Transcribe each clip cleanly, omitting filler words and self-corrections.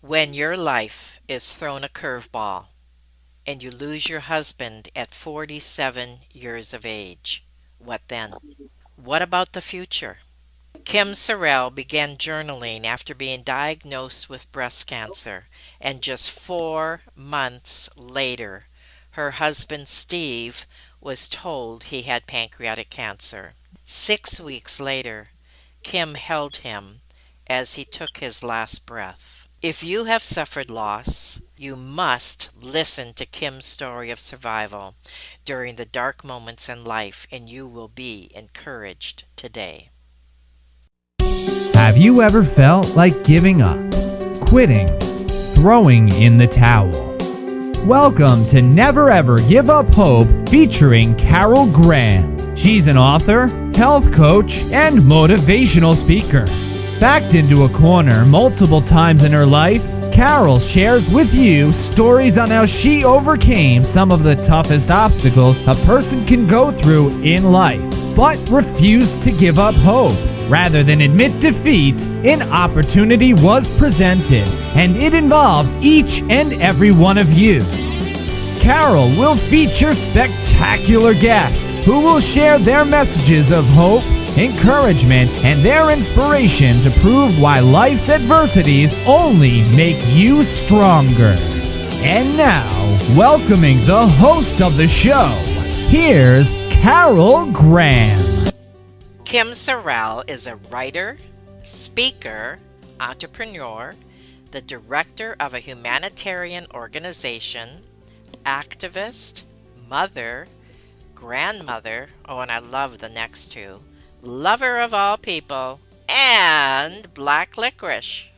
When your life is thrown a curveball and you lose your husband at 47 years of age, what then? What about the future? Kim Sorrelle began journaling after being diagnosed with breast cancer, and just 4 months later, her husband Steve was told he had pancreatic cancer. 6 weeks later, Kim held him as he took his last breath. If you have suffered loss, you must listen to Kim's story of survival during the dark moments in life, and you will be encouraged today. Have you ever felt like giving up, quitting, throwing in the towel? Welcome to Never Ever Give Up Hope featuring Carol Graham. She's an author, health coach, and motivational speaker. Backed into a corner multiple times in her life, Carol shares with you stories on how she overcame some of the toughest obstacles a person can go through in life, but refused to give up hope. Rather than admit defeat, an opportunity was presented, and it involves each and every one of you. Carol will feature spectacular guests who will share their messages of hope, encouragement, and their inspiration to prove why life's adversities only make you stronger. And now, welcoming the host of the show, here's Carol Graham. Kim Sorrelle is a writer, speaker, entrepreneur, the director of a humanitarian organization, activist, mother, grandmother, oh, and I love the next two, lover of all people, and black licorice.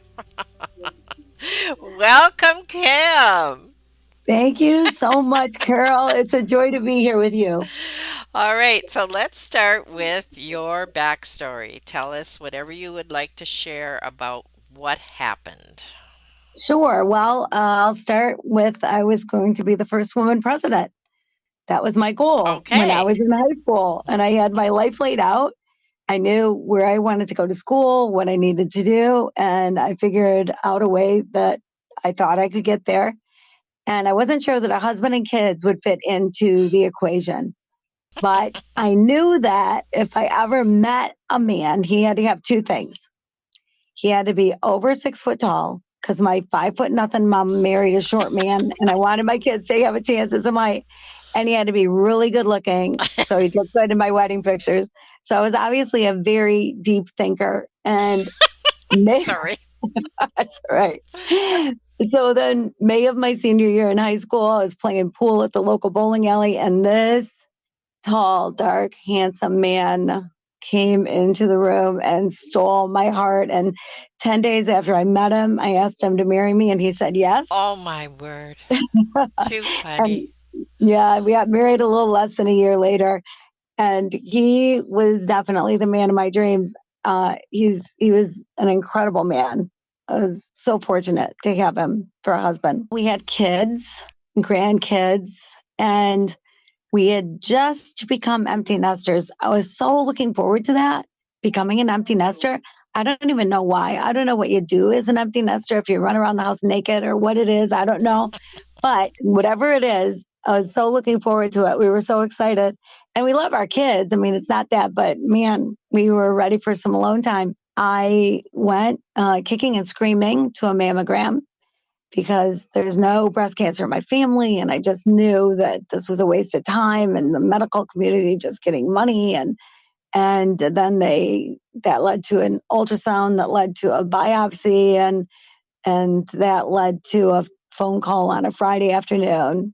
Welcome, Kim. Thank you so much, Carol. It's a joy to be here with you. All right, so let's start with your backstory. Tell us whatever you would like to share about what happened. Sure. Well, I'll start with I was going to be the first woman president. That was my goal when I Okay. was in high school, and I had my life laid out. I knew where I wanted to go to school, what I needed to do, and I figured out a way that I thought I could get there. And I wasn't sure that a husband and kids would fit into the equation. But I knew that if I ever met a man, he had to have two things. He had to be over 6 foot tall because my 5 foot nothing mom married a short man, and I wanted my kids to have a chance as a mite. And he had to be really good looking, so he looked good in my wedding pictures. So I was obviously a very deep thinker, and May, Sorry. that's right. So then, May of my senior year in high school, I was playing pool at the local bowling alley, and this tall, dark, handsome man came into the room and stole my heart. And 10 days after I met him, I asked him to marry me, and he said yes. Oh my word. Too And funny. yeah, we got married a little less than a year later. And he was definitely the man of my dreams. He was an incredible man. I was so fortunate to have him for a husband. We had kids, grandkids, and we had just become empty nesters. I was so looking forward to that, becoming an empty nester. I don't even know why. I don't know what you do as an empty nester, if you run around the house naked or what it is. I don't know. But whatever it is, I was so looking forward to it. We were so excited. And we love our kids. I mean, it's not that, but man, we were ready for some alone time. I went kicking and screaming to a mammogram because there's no breast cancer in my family. And I just knew that this was a waste of time and the medical community just getting money. And then that led to an ultrasound that led to a biopsy and that led to a phone call on a Friday afternoon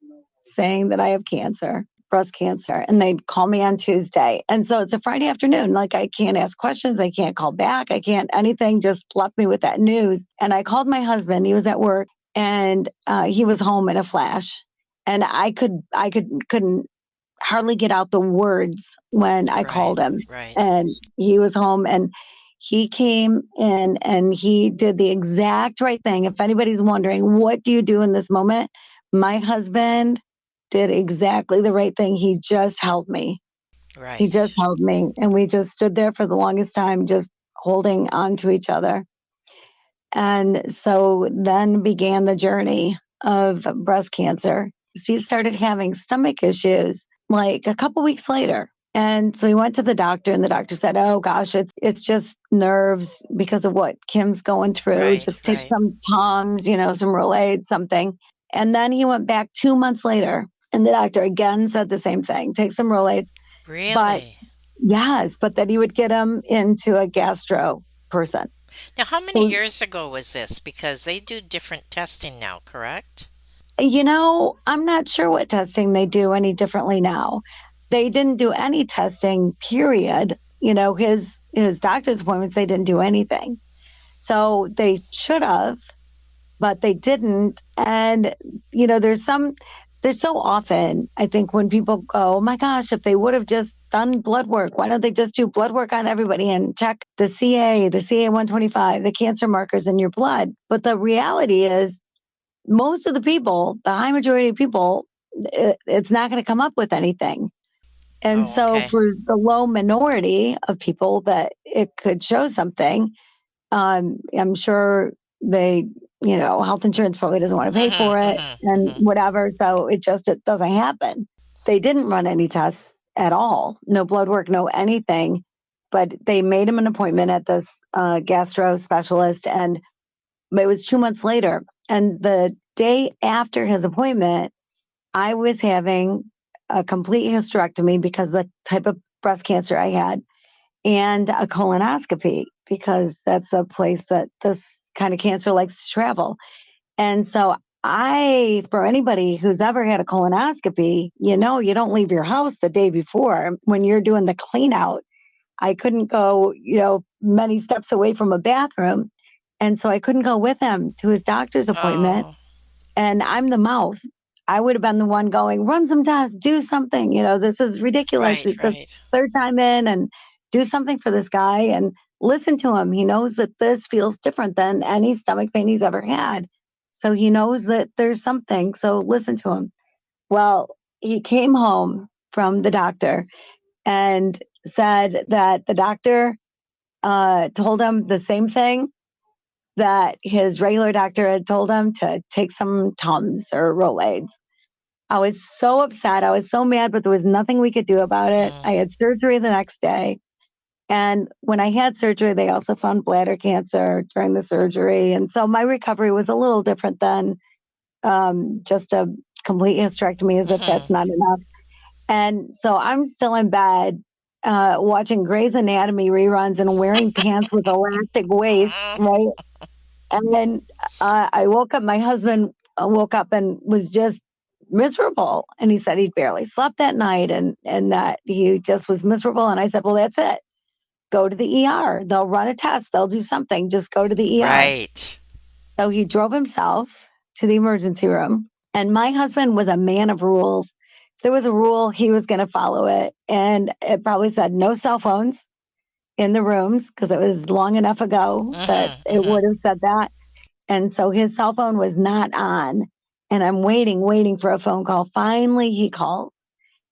saying that I have cancer, breast cancer. And they'd call me on Tuesday. And so it's a Friday afternoon. Like I can't ask questions. I can't call back. I can't anything, just left me with that news. And I called my husband. He was at work. And he was home in a flash, and I couldn't hardly get out the words when I Right, called him. right. And he was home, and he came in, and he did the exact right thing. If anybody's wondering, what do you do in this moment? My husband did exactly the right thing. He just held me. He just Right. held me, and we just stood there for the longest time, just holding on to each other. And so then began the journey of breast cancer. She started having stomach issues like a couple weeks later. And so we went to the doctor, and the doctor said, "Oh gosh, it's just nerves because of what Kim's going through. Right, Just take right. some Tums, some Rolaids, something." And then he went back 2 months later, and the doctor again said the same thing: take some Rolaids. But Really? yes, but that he would get him into a gastro person. Now, how many So, years ago was this? Because they do different testing now, correct? I'm not sure what testing they do any differently now. They didn't do any testing, period. His doctor's appointments, they didn't do anything. So they should have, but they didn't. And there's so often, I think, when people go, "Oh my gosh, if they would have just done blood work, why don't they just do blood work on everybody and check the CA 125, the cancer markers in your blood?" But the reality is, most of the people, the high majority of people, it's not going to come up with anything. And Oh, so okay. for the low minority of people that it could show something, I'm sure health insurance probably doesn't want to pay Mm-hmm, for it mm-hmm, and mm-hmm. whatever. So it doesn't happen. They didn't run any tests at all, no blood work, no anything. But they made him an appointment at this gastro specialist, and it was 2 months later. And the day after his appointment, I was having a complete hysterectomy because of the type of breast cancer I had, and a colonoscopy because that's a place that this kind of cancer likes to travel. And so for anybody who's ever had a colonoscopy, you don't leave your house the day before when you're doing the clean out. I couldn't go, many steps away from a bathroom. And so I couldn't go with him to his doctor's appointment. Oh, And I'm the mouth. I would have been the one going, "Run some tests, do something. This is ridiculous. right, It's the right. third time in, and do something for this guy and listen to him. He knows that this feels different than any stomach pain he's ever had. So he knows that there's something. So listen to him." Well, he came home from the doctor and said that the doctor told him the same thing that his regular doctor had told him, to take some Tums or Rolaids. I was so upset. I was so mad, but there was nothing we could do about it. Mm-hmm. I had surgery the next day. And when I had surgery, they also found bladder cancer during the surgery. And so my recovery was a little different than just a complete hysterectomy, as if that's Mm-hmm. not enough. And so I'm still in bed watching Grey's Anatomy reruns and wearing pants with elastic waist, right? And then I woke up. My husband woke up and was just miserable. And he said he'd barely slept that night, and that he just was miserable. And I said, "Well, that's it. Go to the ER. They'll run a test. They'll do something. Just go to the ER." Right. So he drove himself to the emergency room. And my husband was a man of rules. If there was a rule, he was going to follow it. And it probably said no cell phones in the rooms because it was long enough ago that Mm-hmm, it mm-hmm. would have said that. And so his cell phone was not on. And I'm waiting for a phone call. Finally, he calls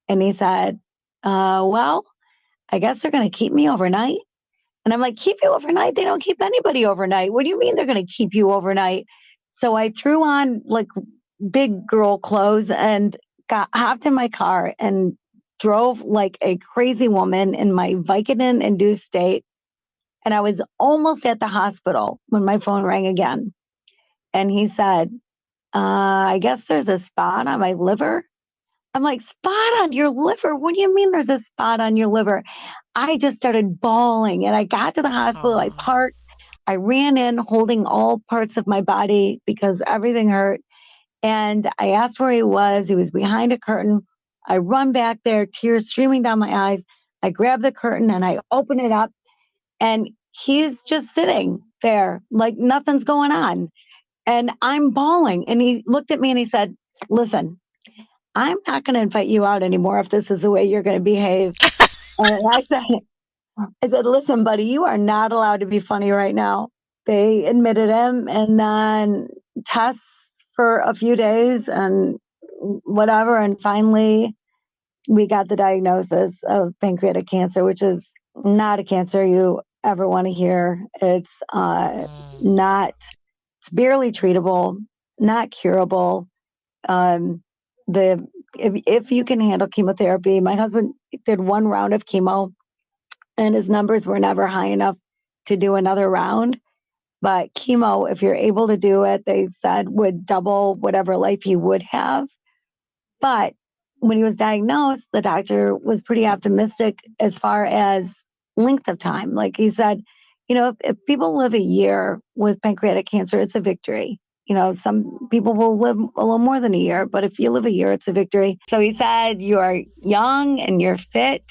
and he said, "Well, I guess they're going to keep me overnight." And I'm like, "Keep you overnight? They don't keep anybody overnight. What do you mean they're going to keep you overnight?" So I threw on like big girl clothes and hopped in my car and drove like a crazy woman in my Vicodin induced state. And I was almost at the hospital when my phone rang again. And he said, "I guess there's a spot on my liver." I'm like, "Spot on your liver? What do you mean there's a spot on your liver?" I just started bawling, and I got to the hospital. I Oh, parked. I ran in holding all parts of my body because everything hurt. And I asked where he was. He was behind a curtain. I run back there, tears streaming down my eyes. I grab the curtain and I open it up, and he's just sitting there like nothing's going on. And I'm bawling. And he looked at me and he said, "Listen, I'm not going to invite you out anymore if this is the way you're going to behave." And I said, "Listen, buddy, you are not allowed to be funny right now." They admitted him, and then tests for a few days and whatever. And finally, we got the diagnosis of pancreatic cancer, which is not a cancer you ever want to hear. It's Mm. not, it's barely treatable, not curable. Um, the if you can handle chemotherapy, my husband did one round of chemo, and his numbers were never high enough to do another round. But chemo, if you're able to do it, they said would double whatever life he would have. But when he was diagnosed, the doctor was pretty optimistic as far as length of time. Like he said, if people live a year with pancreatic cancer, it's a victory. Some people will live a little more than a year, but if you live a year, it's a victory. So he said, you are young and you're fit.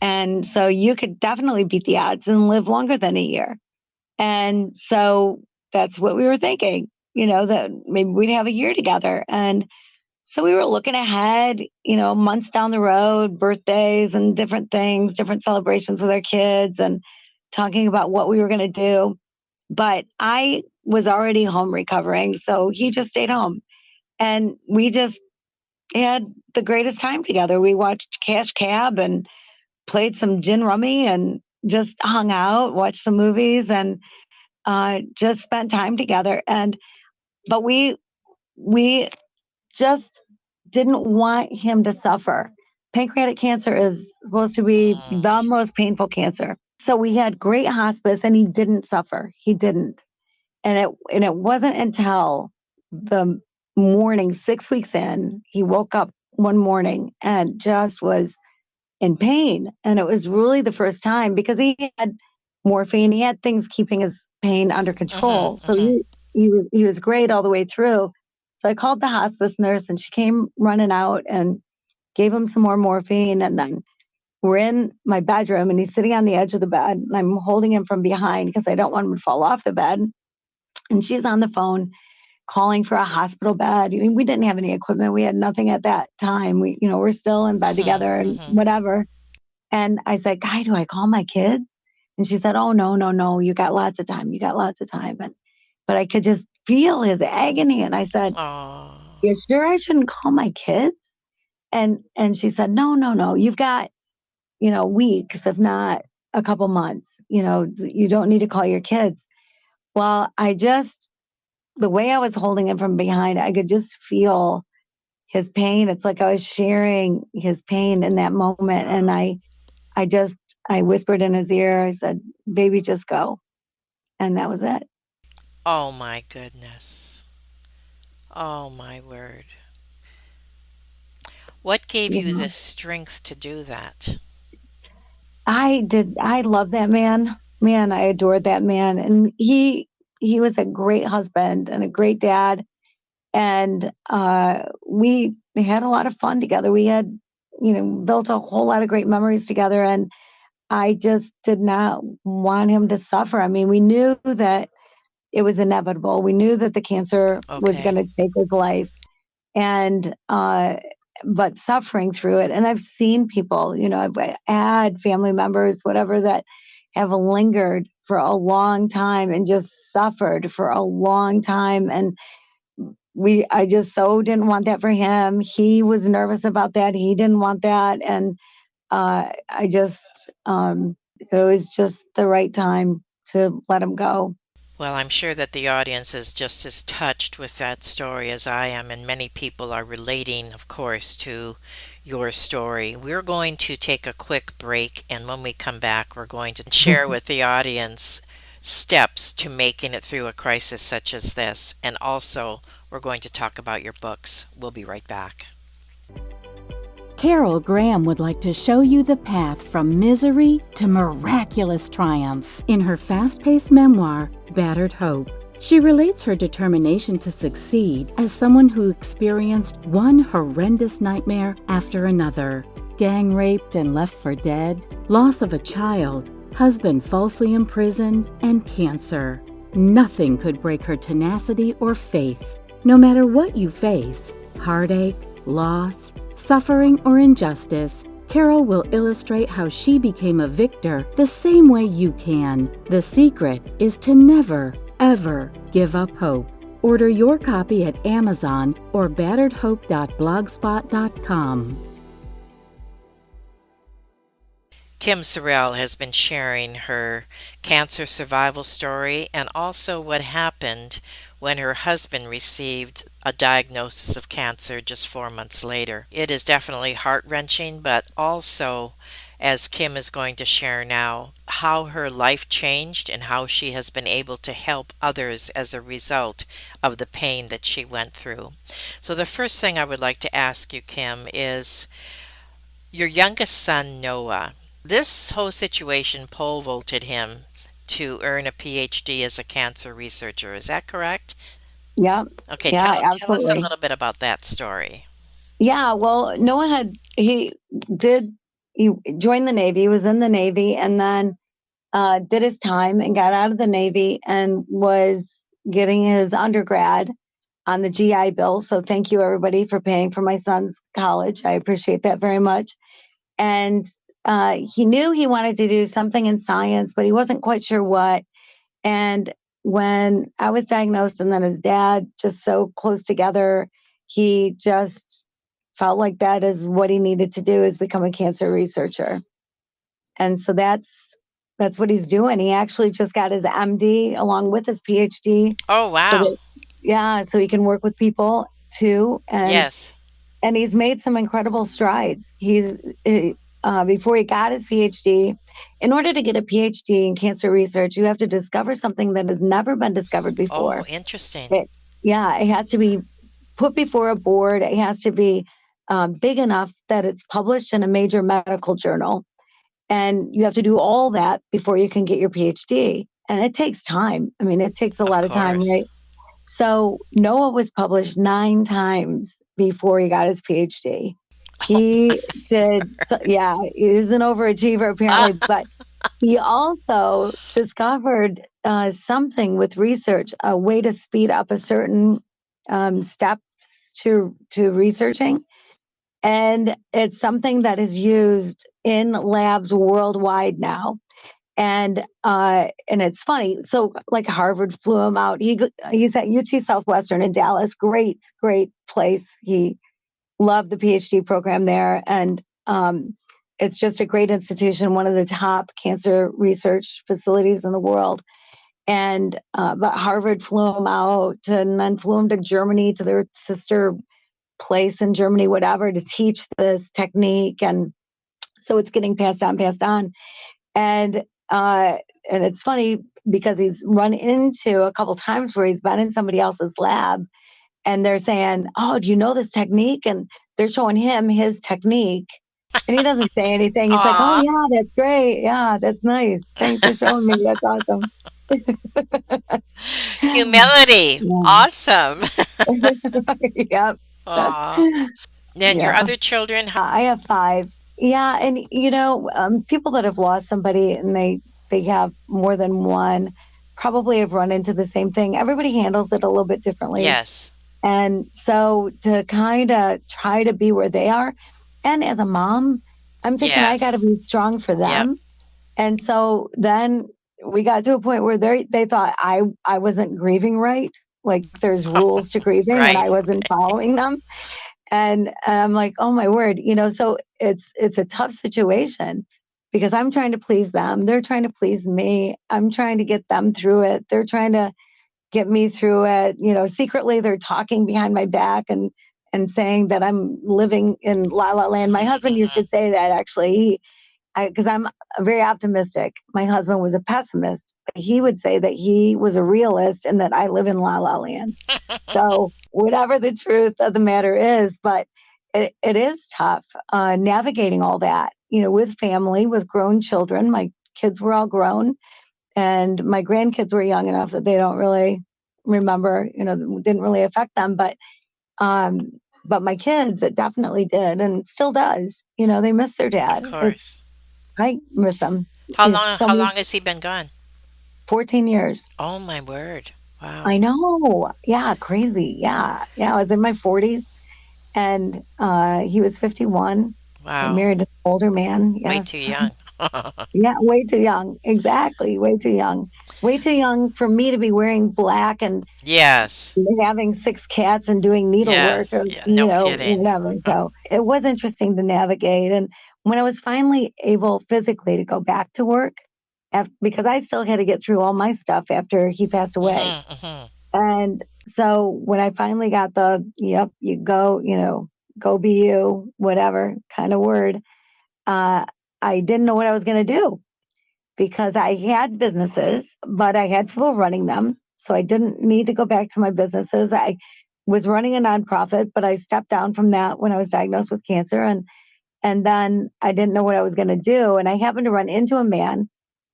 And so you could definitely beat the odds and live longer than a year. And so that's what we were thinking, that maybe we'd have a year together. And so we were looking ahead, months down the road, birthdays and different things, different celebrations with our kids and talking about what we were going to do. But I was already home recovering. So he just stayed home and we just had the greatest time together. We watched Cash Cab and played some gin rummy and just hung out, watched some movies and just spent time together. But we just didn't want him to suffer. Pancreatic cancer is supposed to be Mm. the most painful cancer. So we had great hospice and he didn't suffer. He didn't. And it wasn't until the morning, 6 weeks in, he woke up one morning and just was in pain. And it was really the first time because he had morphine, he had things keeping his pain under Mhm. control. So Mhm. he was great all the way through. So I called the hospice nurse and she came running out and gave him some more morphine. And then we're in my bedroom and he's sitting on the edge of the bed and I'm holding him from behind because I don't want him to fall off the bed. And she's on the phone calling for a hospital bed. I mean, we didn't have any equipment. We had nothing at that time. We're still in bed Mhm. together and Mhm. whatever. And I said, Guy, do I call my kids? And she said, oh, no, no, no. You got lots of time. You got lots of time. But I could just feel his agony. And I said, Oh. you sure I shouldn't call my kids? And she said, no, no, no. You've got, weeks, if not a couple months. You don't need to call your kids. Well, the way I was holding him from behind, I could just feel his pain. It's like I was sharing his pain in that moment. And Oh. I just, I whispered in his ear, I said, baby, just go. And that was it. Oh my goodness. Oh my word. What gave You you the know, strength to do that? I love that man. Man, I adored that man. And he was a great husband and a great dad. And we had a lot of fun together. We had, built a whole lot of great memories together. And I just did not want him to suffer. I mean, we knew that it was inevitable. We knew that the cancer was going Okay. to take his life. And but suffering through it. And I've seen people, I've had family members, whatever, that have lingered for a long time and just suffered for a long time. And I just so didn't want that for him. He was nervous about that. He didn't want that. And I just, it was just the right time to let him go. Well, I'm sure that the audience is just as touched with that story as I am, and many people are relating, of course, to your story. We're going to take a quick break, and when we come back, we're going to share with the audience steps to making it through a crisis such as this, and also we're going to talk about your books. We'll be right back. Carol Graham would like to show you the path from misery to miraculous triumph in her fast-paced memoir, Battered Hope. She relates her determination to succeed as someone who experienced one horrendous nightmare after another. Gang raped and left for dead, loss of a child, husband falsely imprisoned, and cancer. Nothing could break her tenacity or faith. No matter what you face, heartache, loss, suffering, or injustice, Carol will illustrate how she became a victor the same way you can. The secret is to never, ever give up hope. Order your copy at Amazon or batteredhope.blogspot.com. Kim Sorrelle has been sharing her cancer survival story and also what happened when her husband received a diagnosis of cancer just 4 months later. It is definitely heart-wrenching, but also, as Kim is going to share now, how her life changed and how she has been able to help others as a result of the pain that she went through. So, the first thing I would like to ask you, Kim, is your youngest son, Noah. This whole situation pole vaulted him to earn a PhD as a cancer researcher. Is that correct? Yeah, Okay, yeah, tell us a absolutely. little bit about that story. Yeah, well, Noah did he joined the Navy, he was in the Navy, and then did his time and got out of the Navy and was getting his undergrad on the GI Bill. So thank you everybody for paying for my son's college. I appreciate that very much. And he knew he wanted to do something in science, but he wasn't quite sure what. And when I was diagnosed and then his dad, just so close together, he just felt like that is what he needed to do, is become a cancer researcher. And so that's what he's doing. He actually just got his MD along with his PhD, Oh, so wow. that, yeah, so he can work with people too. Yes. And he's made some incredible strides. Before he got his PhD, in order to get a PhD in cancer research, you have to discover something that has never been discovered Oh, before. interesting. It, yeah, it has to be put before a board. It has to be big enough that it's published in a major medical journal, and you have to do all that before you can get your PhD. And it takes time. I mean, it takes a Of lot of time, course. right? So Noah was published 9 times before he got his PhD. Oh, He did, yeah, he's an overachiever apparently, my. but he also discovered something with research, a way to speed up a certain steps to researching, and it's something that is used in labs worldwide now. And it's funny. So like Harvard flew him out. He's at UT Southwestern in Dallas. Great place. He loved the PhD program there, and it's just a great institution, one of the top cancer research facilities in the world. And but Harvard flew him out, and then flew him to Germany to their sister place in Germany, whatever, to teach this technique. And so it's getting passed on. And uh, and it's funny because he's run into a couple times where he's been in somebody else's lab, and they're saying, "Oh, do you know this technique?" And they're showing him his technique, and he doesn't say anything. He's like, "Oh Aw, yeah, that's great. Yeah, that's nice. Thanks for showing me. That's awesome." humility. Yeah. Awesome. Yep. Aw. And your Yeah. other children? I have five. Yeah, and people that have lost somebody and they have more than one probably have run into the same thing. Everybody handles it a little bit differently. Yes. And so to kind of try to be where they are, and as a mom, I'm thinking I got to Yes. be strong for Yep. them. And so then we got to a point where they thought I wasn't grieving right. Like there's rules to grieving and Right. I wasn't following them. And I'm like, oh my word, so it's a tough situation because I'm trying to please them. They're trying to please me. I'm trying to get them through it. They're trying to get me through it. Secretly they're talking behind my back and saying that I'm living in la la land. My husband used Mhm. to say that actually. Because I'm very optimistic. My husband was a pessimist. He would say that he was a realist and that I live in la la land. So whatever the truth of the matter is, but it is tough navigating all that, with family, with grown children. My kids were all grown, and my grandkids were young enough that they don't really remember, didn't really affect them. Um, but my kids, it definitely did, and still does. They miss their Of dad. course. I miss him. How He's long so how many long has he been gone? 14 years. Oh my word. Wow. I know. Yeah, crazy. Yeah. Yeah, I was in my 40s, and he was 51, Wow. married an older man. Way Yes. too young. Yeah, way too young. Exactly, way too young. Way too young for me to be wearing black and Yes. having six cats and doing needlework or Yes. Yeah, no kidding. whatever. So it was interesting to navigate. And When I was finally able physically to go back to work, because I still had to get through all my stuff after he passed away. Mm-hmm, mm-hmm. And so when I finally got the, yep, you go, go be you, whatever kind of word, uh, I didn't know what I was going to do because I had businesses, but I had people running them. So I didn't need to go back to my businesses. I was running a nonprofit, but I stepped down from that when I was diagnosed with cancer. And then I didn't know what I was going to do. And I happened to run into a man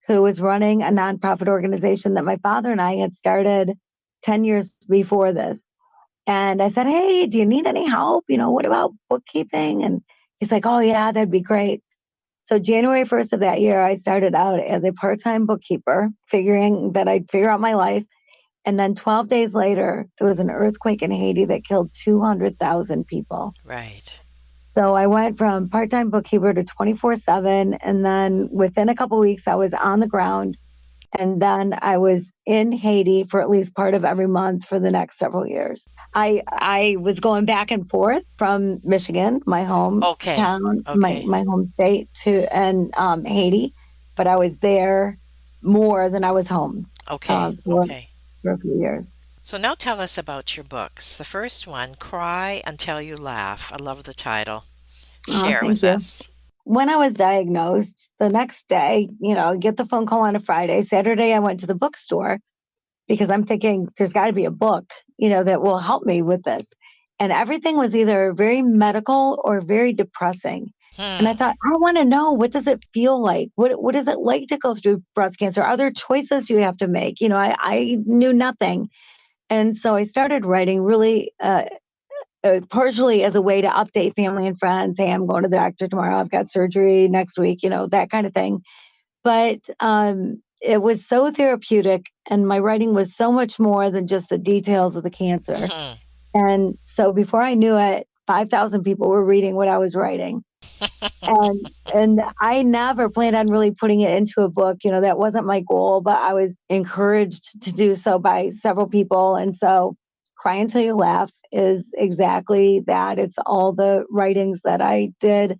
who was running a nonprofit organization that my father and I had started 10 years before this. And I said, hey, do you need any help? What about bookkeeping? And he's like, oh, yeah, that'd be great. So January 1st of that year, I started out as a part-time bookkeeper, figuring that I'd figure out my life. And then 12 days later, there was an earthquake in Haiti that killed 200,000 people. Right. So I went from part-time bookkeeper to 24/7. And then within a couple of weeks, I was on the ground. And then I was in Haiti for at least part of every month for the next several years. I was going back and forth from Michigan, my Okay. hometown, Okay. my home state, to and Haiti, but I was there more than I was home Okay. for Okay. a few years. So now tell us about your books. The first one, Cry Until You Laugh. I love the title. Share Thank with you. us. When I was diagnosed, the next day, get the phone call on a Friday. Saturday, I went to the bookstore because I'm thinking there's got to be a book, that will help me with this. And everything was either very medical or very depressing. And I Hmm. thought, I want to know, what does it feel like? What is it like to go through breast cancer? Are there choices you have to make? I knew nothing. And so I started writing really partially as a way to update family and friends. Hey, I'm going to the doctor tomorrow. I've got surgery next week, that kind of thing. But it was so therapeutic, and my writing was so much more than just the details of the cancer. Hmm. And so before I knew it, 5,000 people were reading what I was writing. And I never planned on really putting it into a book. That wasn't my goal, but I was encouraged to do so by several people. And so Cry Until You Laugh is exactly that. It's all the writings that I did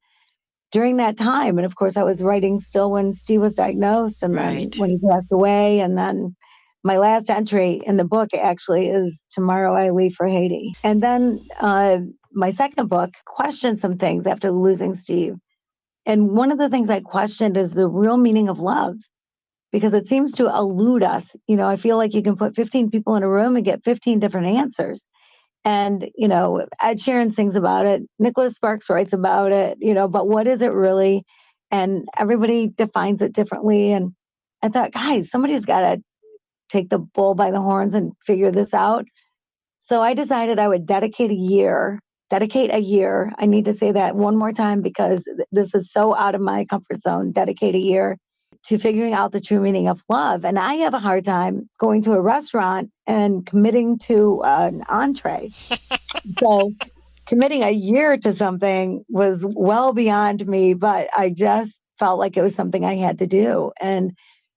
during that time. And of course, I was writing still when Steve was diagnosed and then Right. when he passed away. And then my last entry in the book actually is Tomorrow I Leave for Haiti. And then my second book questioned some things after losing Steve. And one of the things I questioned is the real meaning of love, because it seems to elude us. I feel like you can put 15 people in a room and get 15 different answers. And, Ed Sheeran sings about it. Nicholas Sparks writes about it, but what is it really? And everybody defines it differently. And I thought, guys, somebody's got to take the bull by the horns and figure this out. So I decided I would dedicate a year. I need to say that one more time because this is so out of my comfort zone. Dedicate a year to figuring out the true meaning of love. And I have a hard time going to a restaurant and committing to an entree. So committing a year to something was well beyond me, but I just felt like it was something I had to do. And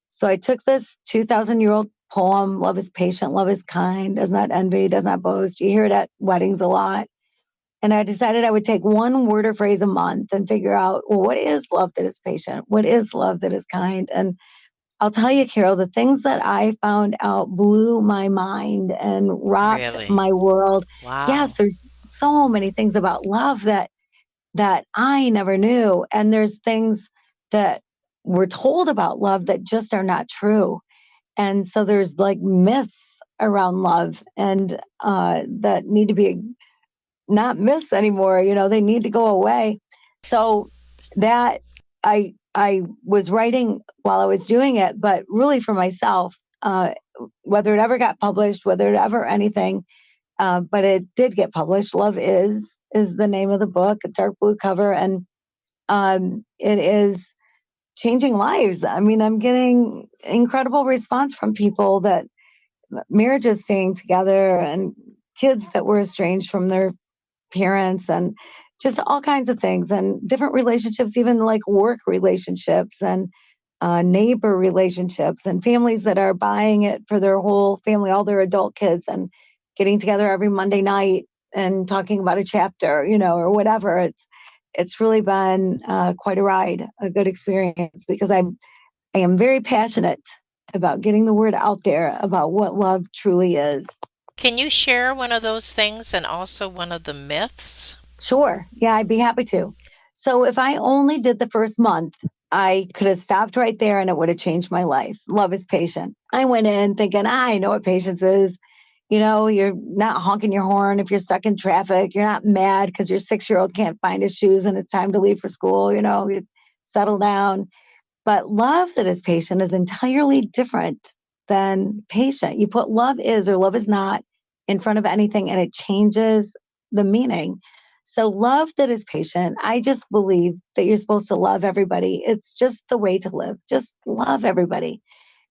so I took this 2,000-year-old poem, love is patient, love is kind, does not envy, does not boast. You hear it at weddings a lot. And I decided I would take one word or phrase a month and figure out, well, what is love that is patient? What is love that is kind? And I'll tell you, Carol, the things that I found out blew my mind and rocked Really. my world. Yes, Wow. there's so many things about love that I never knew. And there's things that we're told about love that just are not true. And so there's like myths around love and that need to be not myths anymore. They need to go away. So that I was writing while I was doing it, but really for myself, whether it ever got published, whether it ever anything, but it did get published. Love is the name of the book, a dark blue cover, and it is changing lives. I mean, I'm getting incredible response from people that marriages staying together and kids that were estranged from their parents and just all kinds of things and different relationships, even like work relationships and neighbor relationships and families that are buying it for their whole family, all their adult kids, and getting together every Monday night and talking about a chapter, or whatever. it's really been quite a ride, a good experience, because I am very passionate about getting the word out there about what love truly is. Can you share one of those things and also one of the myths? Sure. Yeah, I'd be happy to. So if I only did the first month, I could have stopped right there and it would have changed my life. Love is patient. I went in thinking, I know what patience is. You know, you're not honking your horn if you're stuck in traffic. You're not mad because your 6-year-old can't find his shoes and it's time to leave for school. You know, you settle down. But love that is patient is entirely different than patient. You put love is or love is not in front of anything and it changes the meaning. So, love that is patient, I just believe that you're supposed to love everybody. It's just the way to live. Just love everybody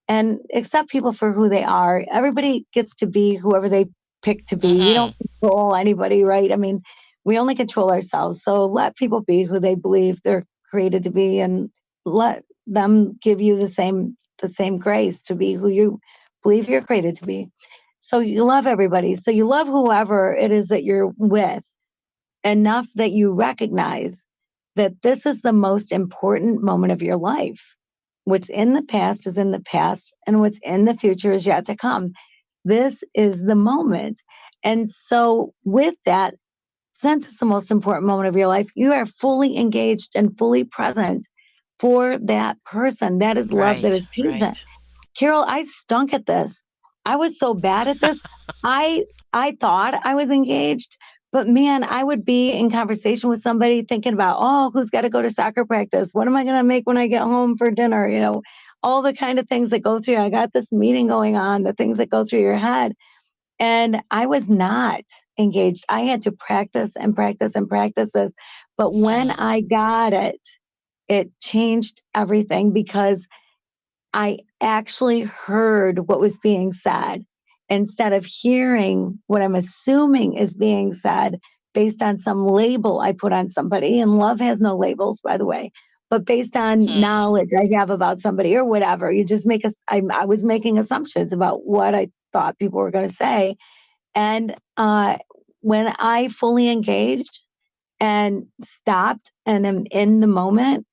and accept people for who they are. Everybody gets to be whoever they pick to be. We Mm-hmm. don't control anybody, right? I mean, we only control ourselves. So let people be who they believe they're created to be and let them give you the same grace to be who you believe you're created to be. So you love everybody. So you love whoever it is that you're with enough that you recognize that this is the most important moment of your life. What's in the past is in the past, and what's in the future is yet to come. This is the moment. And so, with that, since it's the most important moment of your life, you are fully engaged and fully present for that person. That is love that Right, is patient. right. Carol, I stunk at this. I was so bad at this. I I thought I was engaged, but man, I would be in conversation with somebody thinking about, oh, who's got to go to soccer practice? What am I going to make when I get home for dinner? You know, all the kind of things that go through. I got this meeting going on, the things that go through your head. And I was not engaged. I had to practice and practice and practice this. But when Hmm. I got it, it changed everything because I actually heard what was being said instead of hearing what I'm assuming is being said based on some label I put on somebody. And love has no labels, by the way, but based on Hmm. knowledge I have about somebody or whatever, you just make I was making assumptions about what I thought people were going to say. And when I fully engaged and stopped and am in the moment,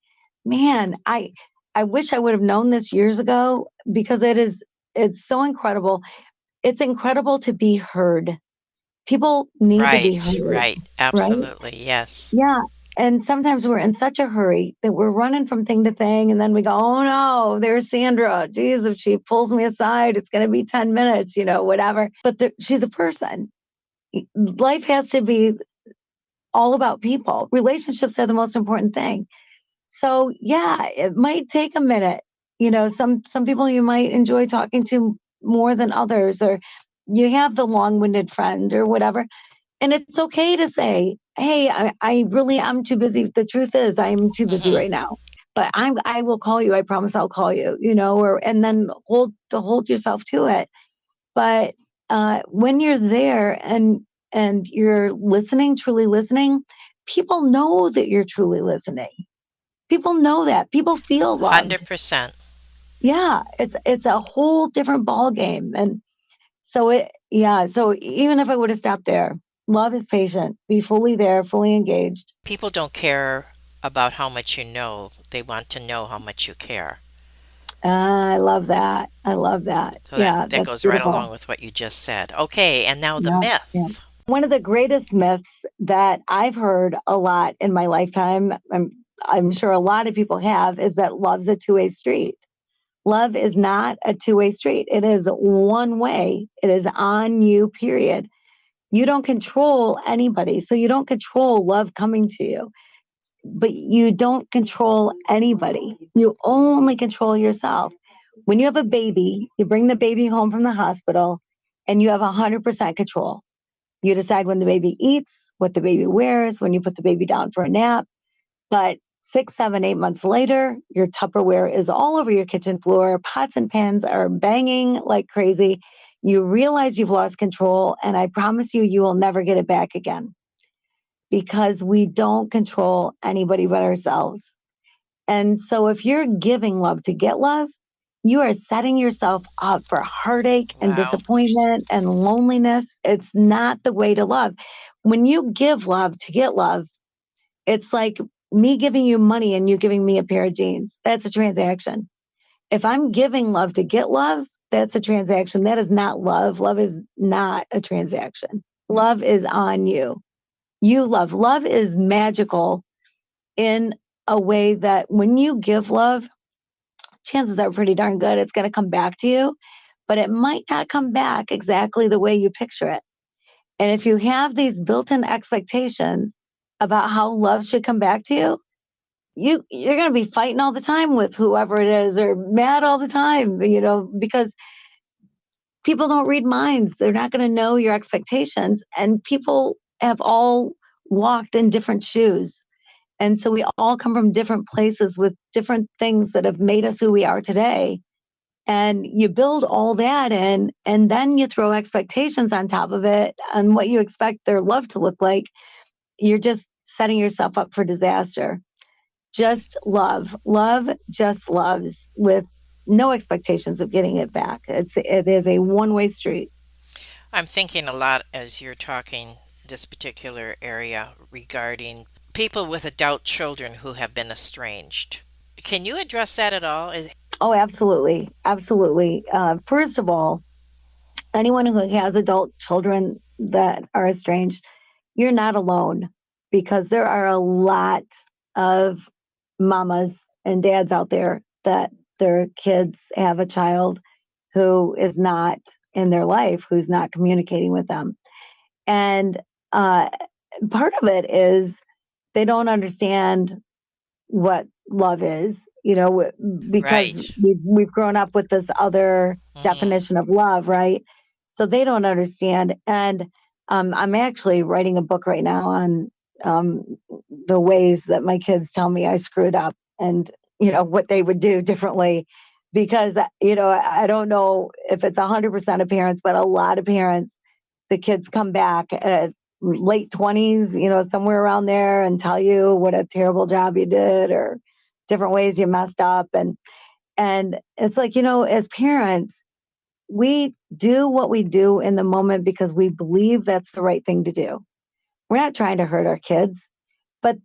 man, I wish I would have known this years ago because it's so incredible. It's incredible to be heard. People need to be Right, heard, right. right? Absolutely. Yes. Yeah. And sometimes we're in such a hurry that we're running from thing to thing. And then we go, oh no, there's Sandra. Geez, if she pulls me aside, it's going to be 10 minutes, whatever. But she's a person. Life has to be all about people. Relationships are the most important thing. So yeah, it might take a minute. Some people you might enjoy talking to more than others, or you have the long-winded friend or whatever. And it's okay to say, hey, I really am too busy. The truth is I'm too busy Hmm. right now. But I will call you. I promise I'll call you, or and then hold yourself to it. But when you're there and you're listening, truly listening, people know that you're truly listening. People know that. People feel loved. 100%. Yeah, it's a whole different ball game. And so even if I would have stopped there, love is patient. Be fully there, fully engaged. People don't care about how much you know, they want to know how much you care. I love that. I love that. So Yeah, that that's goes right beautiful. along with what you just said. Okay, and now the Yeah, yeah. myth. One of the greatest myths that I've heard a lot in my lifetime, I'm sure a lot of people have, is that love's a two-way street. Love is not a two-way street. It is one way. It is on you, period. You don't control anybody. So you don't control love coming to you, but you don't control anybody. You only control yourself. When you have a baby, you bring the baby home from the hospital and you have 100% control. You decide when the baby eats, what the baby wears, when you put the baby down for a nap. But 6, 7, 8 months later, your Tupperware is all over your kitchen floor. Pots and pans are banging like crazy. You realize you've lost control, and I promise you, you will never get it back again because we don't control anybody but ourselves. And so, if you're giving love to get love, you are setting yourself up for heartache and Wow. disappointment and loneliness. It's not the way to love. When you give love to get love, It's like me giving you money and you giving me a pair of jeans. That's a transaction. If I'm giving love to get love, that's a transaction. That is not love. Love is not a transaction. Love is on you. You love. Love is magical in a way that when you give love, chances are pretty darn good it's going to come back to you, but it might not come back exactly the way you picture it. And if you have these built in expectations about how love should come back to you, you're going to be fighting all the time with whoever it is or mad all the time, because people don't read minds. They're not going to know your expectations. And people have all walked in different shoes. And so we all come from different places with different things that have made us who we are today. And you build all that in, and then you throw expectations on top of it on what you expect their love to look like. You're just setting yourself up for disaster. Just love. Love just loves with no expectations of getting it back. It is a one-way street. I'm thinking a lot as you're talking this particular area regarding people with adult children who have been estranged. Can you address that at all? Oh, absolutely. Absolutely. First of all, anyone who has adult children that are estranged, you're not alone, because there are a lot of mamas and dads out there that their kids have a child who is not in their life, who's not communicating with them. And uh, part of it is they don't understand what love is, because Right. we've grown up with this other Hmm. definition of love, right? So they don't understand. And I'm actually writing a book right now on um, the ways that my kids tell me I screwed up, and what they would do differently, because I don't know if it's 100% of parents, but a lot of parents, the kids come back at late 20s, somewhere around there, and tell you what a terrible job you did or different ways you messed up. And it's like, as parents, we do what we do in the moment because we believe that's the right thing to do. We're not trying to hurt our kids, but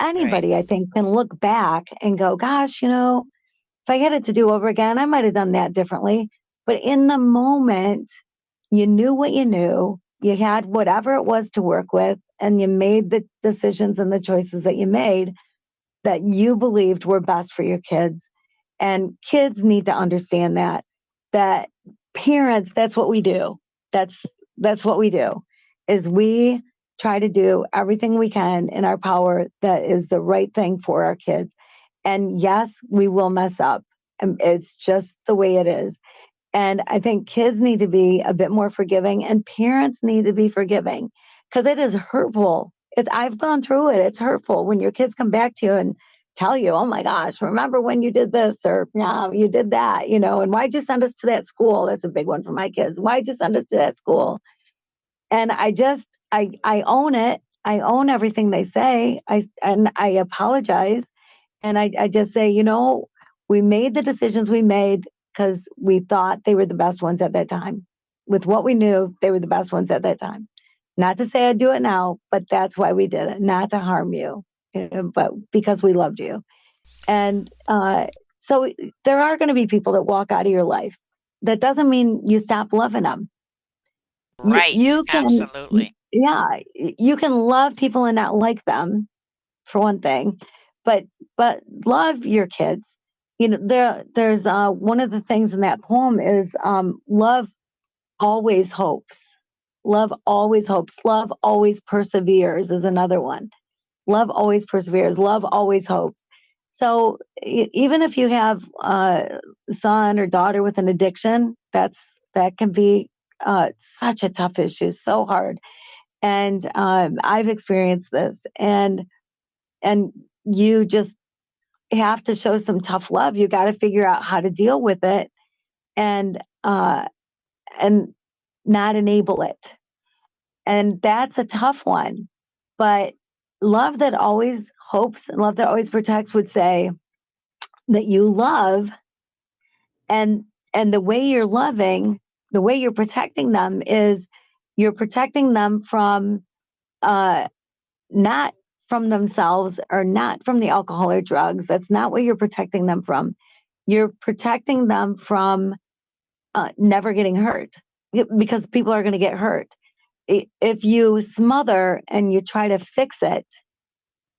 Right. anybody, I think, can look back and go, gosh, if I had it to do over again, I might have done that differently. But in the moment, you knew what you knew. You had whatever it was to work with, and you made the decisions and the choices that you made that you believed were best for your kids. And kids need to understand that parents, that's what we do. That's that's what we do. Is we try to do everything we can in our power that is the right thing for our kids. And yes, we will mess up. And it's just the way it is. And I think kids need to be a bit more forgiving, and parents need to be forgiving, because it is hurtful. I've gone through it. It's hurtful when your kids come back to you and tell you, oh my gosh, remember when you did this, or yeah, you did that, and why'd you send us to that school? That's a big one for my kids. Why'd you send us to that school? And I own it. I own everything they say. And I apologize. And I just say, we made the decisions we made because we thought they were the best ones at that time. With what we knew, they were the best ones at that time. Not to say I'd do it now, but that's why we did it, not to harm you, but because we loved you. And so there are going to be people that walk out of your life. That doesn't mean you stop loving them. You, Right. you can, Absolutely. yeah, you can love people and not like them, for one thing, but love your kids. There's one of the things in that poem is love always hopes. Love always hopes. Love always perseveres is another one. Love always perseveres. Love always hopes. So even if you have a son or daughter with an addiction, that can be such a tough issue, so hard. And I've experienced this, and you just have to show some tough love. You got to figure out how to deal with it, and and not enable it. And that's a tough one. But love that always hopes and love that always protects would say that you love, and the way you're loving, the way you're protecting them is you're protecting them from not from themselves or not from the alcohol or drugs. That's not what you're protecting them from. You're protecting them from never getting hurt, because people are going to get hurt. If you smother and you try to fix it,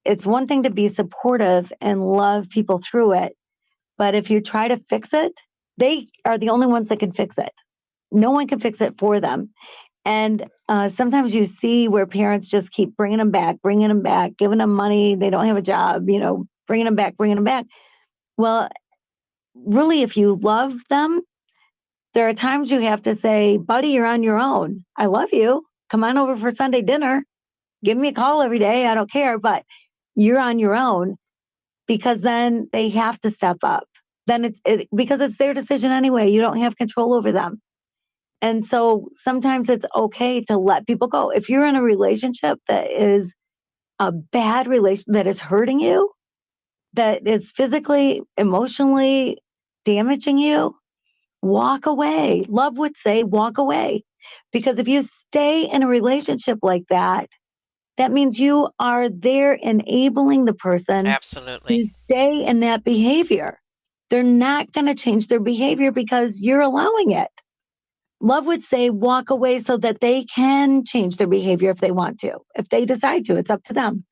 it's one thing to be supportive and love people through it. But if you try to fix it, they are the only ones that can fix it. No one can fix it for them. And sometimes you see where parents just keep bringing them back, giving them money. They don't have a job, bringing them back, bringing them back. Well, really, if you love them, there are times you have to say, buddy, you're on your own. I love you. Come on over for Sunday dinner. Give me a call every day. I don't care, but you're on your own, because then they have to step up. Then because it's their decision anyway. You don't have control over them. And so sometimes it's okay to let people go. If you're in a relationship that is a bad relation, that is hurting you, that is physically, emotionally damaging you, walk away. Love would say, walk away. Because if you stay in a relationship like that, that means you are there enabling the person to Absolutely. stay in that behavior. They're not going to change their behavior because you're allowing it. Love would say walk away so that they can change their behavior if they want to. If they decide to, it's up to them.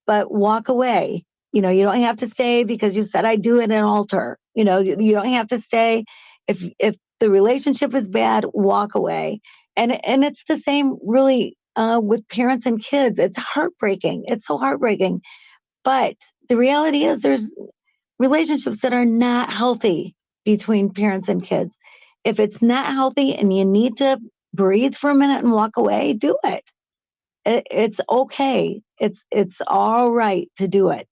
But walk away. You don't have to stay because you said I do at an altar. You don't have to stay. If the relationship is bad, walk away. And it's the same really with parents and kids. It's heartbreaking. It's so heartbreaking. But the reality is there's relationships that are not healthy between parents and kids. If it's not healthy and you need to breathe for a minute and walk away, do it. It's okay. It's all right to do it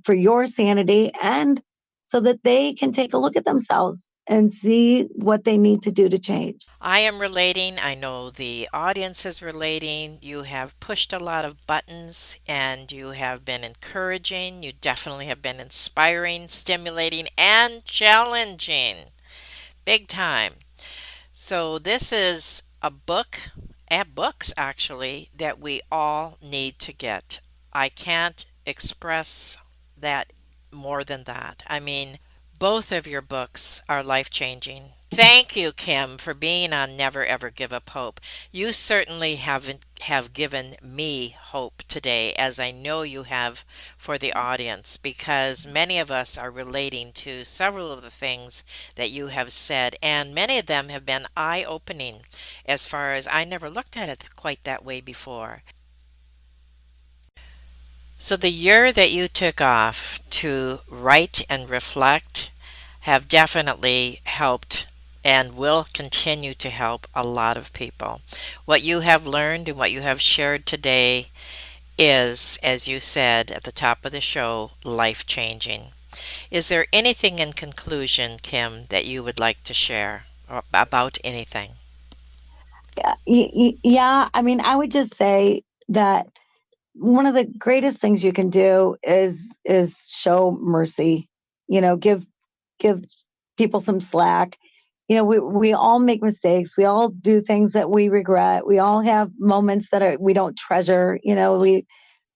for your sanity, and so that they can take a look at themselves and see what they need to do to change. I am relating. I know the audience is relating. You have pushed a lot of buttons and you have been encouraging. You definitely have been inspiring, stimulating, and challenging. Big time. So, this is books actually, that we all need to get. I can't express that more than that. I mean, both of your books are life changing. Thank you, Kim, for being on Never Ever Give Up Hope. You certainly have given me hope today, as I know you have for the audience, because many of us are relating to several of the things that you have said, and many of them have been eye-opening as far as I never looked at it quite that way before. So the year that you took off to write and reflect have definitely helped and will continue to help a lot of people. What you have learned and what you have shared today is, as you said at the top of the show, life changing. Is there anything in conclusion, Kim, that you would like to share about anything? Yeah, yeah. I mean, I would just say that one of the greatest things you can do is show mercy. Give people some slack. We all make mistakes. We all do things that we regret. We all have moments that we don't treasure. We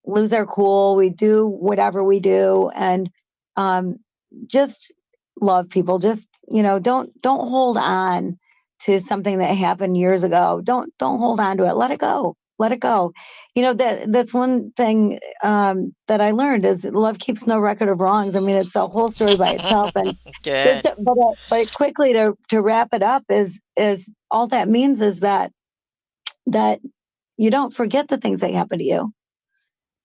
lose our cool. We do whatever we do, and um, just love people. Just don't hold on to something that happened years ago. Don't hold on to it. Let it go. Let it go. That's one thing that I learned is love keeps no record of wrongs. I mean, it's a whole story by itself. And Good. but quickly to wrap it up is all that means is that you don't forget the things that happen to you,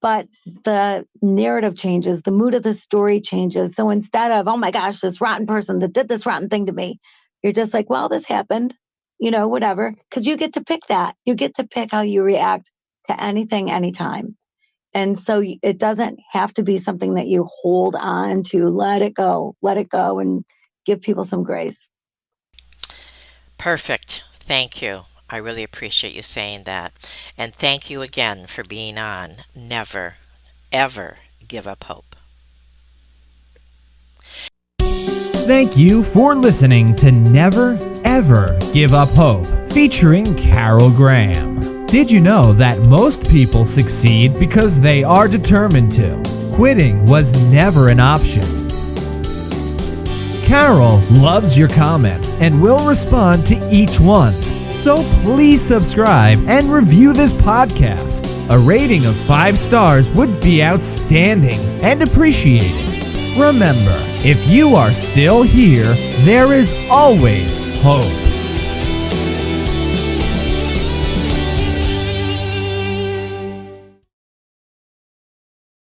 but the narrative changes, the mood of the story changes. So instead of, oh my gosh, this rotten person that did this rotten thing to me, you're just like, well, this happened, whatever. Because you get to pick that. You get to pick how you react to anything, anytime. And so it doesn't have to be something that you hold on to. Let it go, and give people some grace. Perfect. Thank you. I really appreciate you saying that. And thank you again for being on Never, Ever Give Up Hope. Thank you for listening to Never Ever Give Up Hope, featuring Carol Graham. Did you know that most people succeed because they are determined to? Quitting was never an option. Carol loves your comments and will respond to each one. So please subscribe and review this podcast. A rating of 5 stars would be outstanding and appreciated. Remember, if you are still here, there is always hope.